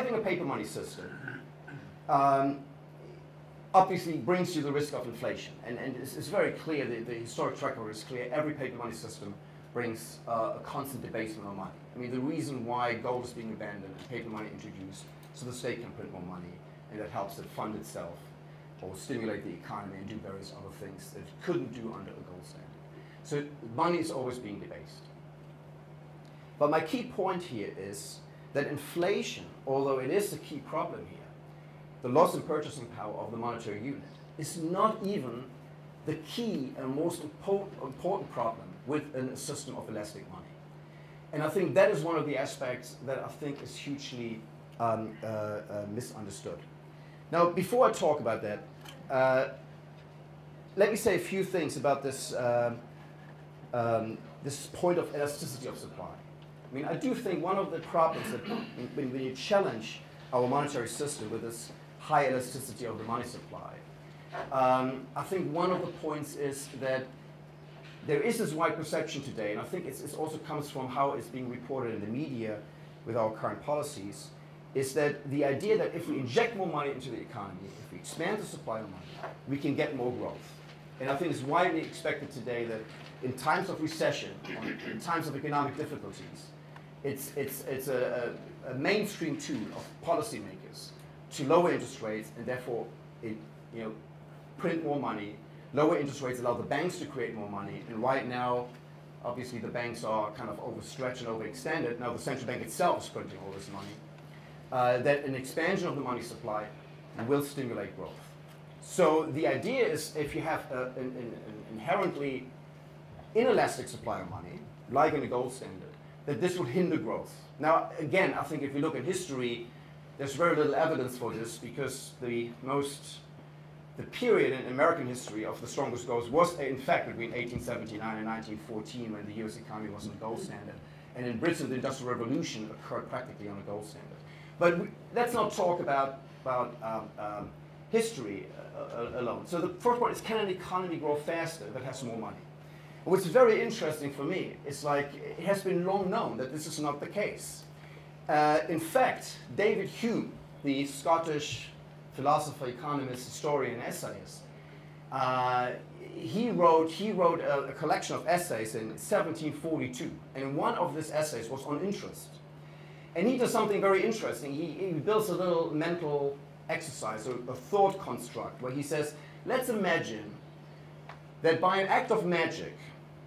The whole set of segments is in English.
having a paper money system obviously brings you the risk of inflation. And it's very clear, the historic track record is clear, every paper money system brings a constant debasement of money. I mean, the reason why gold is being abandoned and paper money introduced, so the state can print more money, and that helps it fund itself or stimulate the economy and do various other things that it couldn't do under a gold standard. So money is always being debased. But my key point here is that inflation, although it is a key problem here, the loss in purchasing power of the monetary unit is not even the key and most important problem with a system of elastic money. And I think that is one of the aspects that I think is hugely misunderstood. Now, before I talk about that, let me say a few things about this, this point of elasticity of supply. I mean, I do think one of the problems that when you challenge our monetary system with this high elasticity of the money supply, I think one of the points is that there is this wide perception today, and I think it also comes from how it's being reported in the media with our current policies, is that the idea that if we inject more money into the economy, if we expand the supply of money, we can get more growth. And I think it's widely expected today that in times of recession, in times of economic difficulties, it's a mainstream tool of policymakers to lower interest rates and therefore print more money. Lower interest rates allow the banks to create more money, and right now, obviously the banks are kind of overstretched and overextended. Now the central bank itself is printing all this money. That an expansion of the money supply will stimulate growth. So the idea is if you have an inherently inelastic supply of money, like in the gold standard, that this will hinder growth. Now again, I think if you look at history, there's very little evidence for this because the period in American history of the strongest growth was in fact between 1879 and 1914 when the US economy was on the gold standard. And in Britain, the Industrial Revolution occurred practically on a gold standard. But let's not talk about history alone. So the first point is, can an economy grow faster that has more money? What's very interesting for me is it has been long known that this is not the case. In fact, David Hume, the Scottish philosopher, economist, historian, essayist, he wrote a collection of essays in 1742, and one of these essays was on interest. And he does something very interesting. He builds a little mental exercise, a thought construct, where he says, let's imagine that by an act of magic,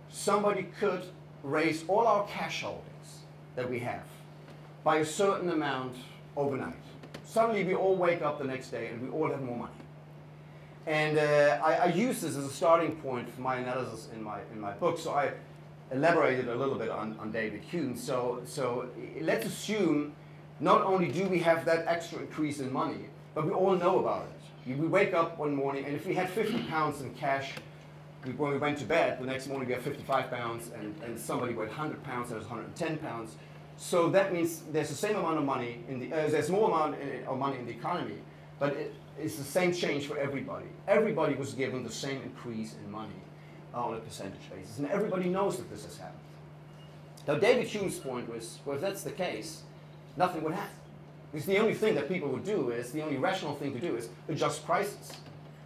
somebody could raise all our cash holdings that we have by a certain amount overnight. Suddenly we all wake up the next day and we all have more money. And I use this as a starting point for my analysis in my book. So I elaborated a little bit on David Hume. So let's assume not only do we have that extra increase in money, but we all know about it. We wake up one morning, and if we had 50 pounds in cash when we went to bed, the next morning we have 55 pounds, and somebody with 100 pounds, there's 110 pounds. So that means there's the same amount of money, there's more amount of money in the economy, but it's the same change for everybody. Everybody was given the same increase in money on a percentage basis, and everybody knows that this has happened. Now David Hume's point was, well, if that's the case, nothing would happen. Because the only thing that people would do is, the only rational thing to do is adjust prices.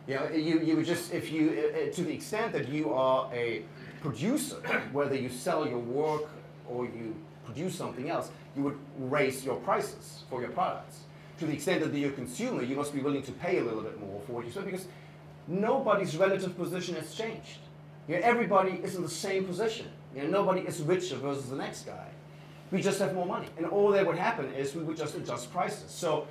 You know, you would just, if you, to the extent that you are a producer, whether you sell your work or you produce something else, you would raise your prices for your products. To the extent that you're a consumer, you must be willing to pay a little bit more for what you sell, because nobody's relative position has changed. You know, everybody is in the same position. You know, nobody is richer versus the next guy. We just have more money. And all that would happen is we would just adjust prices. So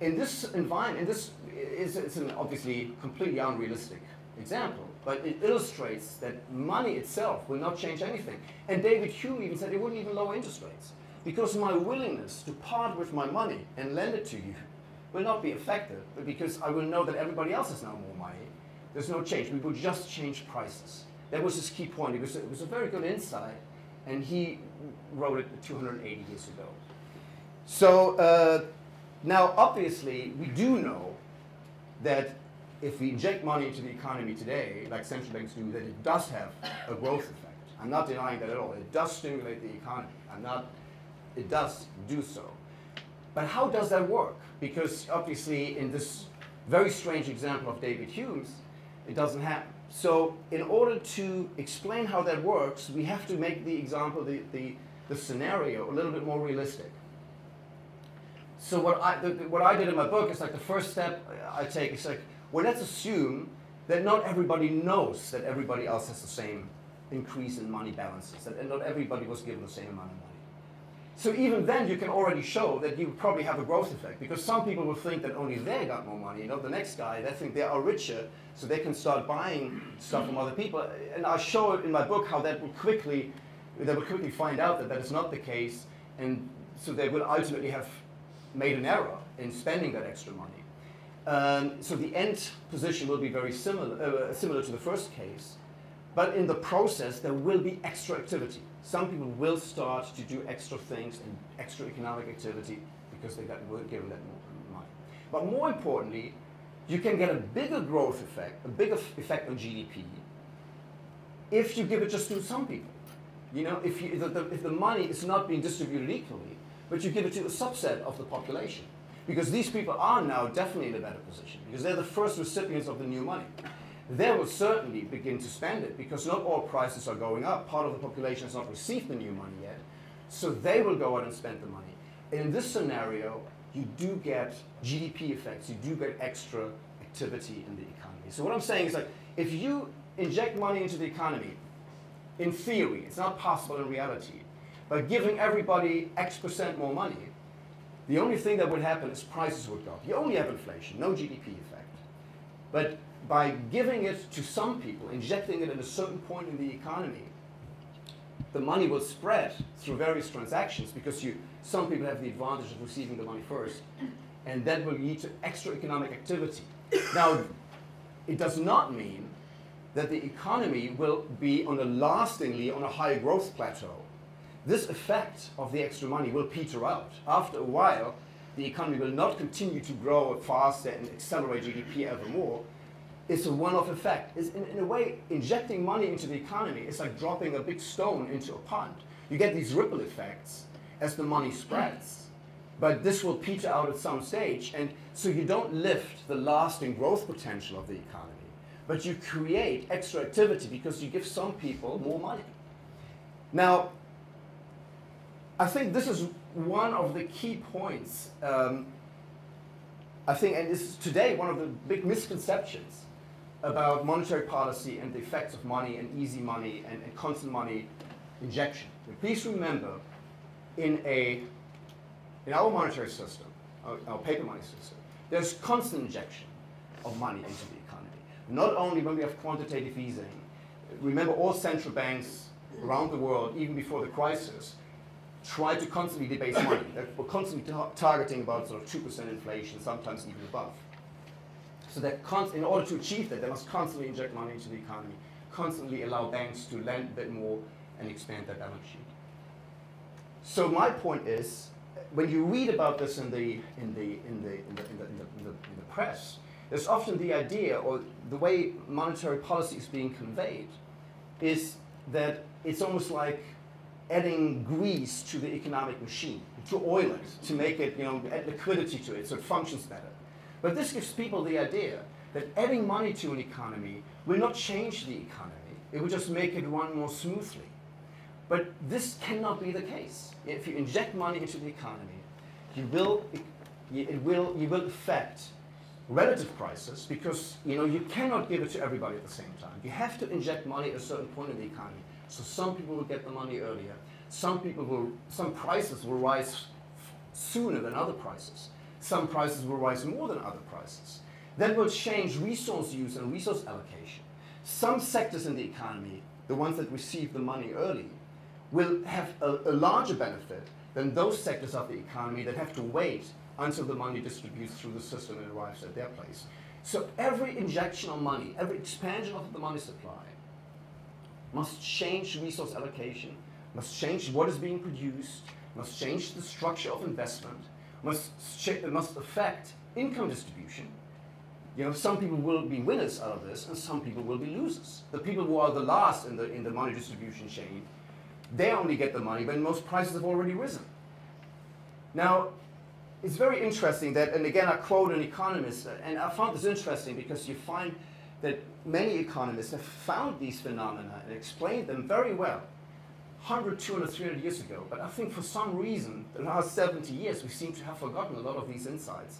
in this environment, it's an obviously completely unrealistic example, but it illustrates that money itself will not change anything. And David Hume even said it wouldn't even lower interest rates, because my willingness to part with my money and lend it to you will not be affected, but because I will know that everybody else has now more money. There's no change. We will just change prices. That was his key point. It was a very good insight, and he wrote it 280 years ago. So now, obviously, we do know that if we inject money into the economy today, like central banks do, that it does have a growth effect. I'm not denying that at all. It does stimulate the economy. It does do so. But how does that work? Because obviously in this very strange example of David Hume's, it doesn't happen. So in order to explain how that works, we have to make the example, the scenario, a little bit more realistic. So what I did in my book is like the first step I take is like, well, let's assume that not everybody knows that everybody else has the same increase in money balances, and not everybody was given the same amount of money. So even then you can already show that you probably have a growth effect, because some people will think that only they got more money, the next guy, they think they are richer, so they can start buying stuff from other people. And I show it in my book how they will quickly find out that that is not the case, and so they will ultimately have made an error in spending that extra money. So the end position will be very similar to the first case, but in the process there will be extra activity. Some people will start to do extra things and extra economic activity because they were given that more money. But more importantly, you can get a bigger growth effect, a bigger effect on GDP, if you give it just to some people. If the money is not being distributed equally, but you give it to a subset of the population. Because these people are now definitely in a better position, because they're the first recipients of the new money. They will certainly begin to spend it, because not all prices are going up. Part of the population has not received the new money yet, so they will go out and spend the money. And in this scenario, you do get GDP effects, you do get extra activity in the economy. So what I'm saying is, like, if you inject money into the economy, in theory, it's not possible in reality, by giving everybody X% more money, the only thing that would happen is prices would go up. You only have inflation, no GDP effect. But by giving it to some people, injecting it at a certain point in the economy, the money will spread through various transactions, because some people have the advantage of receiving the money first, and that will lead to extra economic activity. Now, it does not mean that the economy will be on a high growth plateau. This effect of the extra money will peter out. After a while, the economy will not continue to grow faster and accelerate GDP ever more. It's a one-off effect. It's in a way, injecting money into the economy is like dropping a big stone into a pond. You get these ripple effects as the money spreads. But this will peter out at some stage, and so you don't lift the lasting growth potential of the economy, but you create extra activity because you give some people more money. Now, I think this is one of the key points, I think, and this is today one of the big misconceptions about monetary policy and the effects of money and easy money and constant money injection. But please remember, in our monetary system, our paper money system, there's constant injection of money into the economy. Not only when we have quantitative easing. Remember, all central banks around the world, even before the crisis, try to constantly debase money. They were constantly targeting about sort of 2% inflation, sometimes even above. So that in order to achieve that, they must constantly inject money into the economy, constantly allow banks to lend a bit more and expand their balance sheet. So my point is, when you read about this in the press, there's often the idea, or the way monetary policy is being conveyed, is that it's almost like adding grease to the economic machine, to oil it, to make it, add liquidity to it so it functions better. But this gives people the idea that adding money to an economy will not change the economy, it will just make it run more smoothly. But this cannot be the case. If you inject money into the economy, you will affect relative prices, because you cannot give it to everybody at the same time. You have to inject money at a certain point in the economy. So some people will get the money earlier. Some prices will rise sooner than other prices. Some prices will rise more than other prices. That will change resource use and resource allocation. Some sectors in the economy, the ones that receive the money early, will have a larger benefit than those sectors of the economy that have to wait until the money distributes through the system and arrives at their place. So every injection of money, every expansion of the money supply must change resource allocation, must change what is being produced, must change the structure of investment, must affect income distribution. Some people will be winners out of this, and some people will be losers. The people who are the last in the money distribution chain, they only get the money when most prices have already risen. Now, it's very interesting that, and again I quote an economist, and I found this interesting because you find that many economists have found these phenomena and explained them very well 100, 200, 300 years ago. But I think for some reason, the last 70 years, we seem to have forgotten a lot of these insights.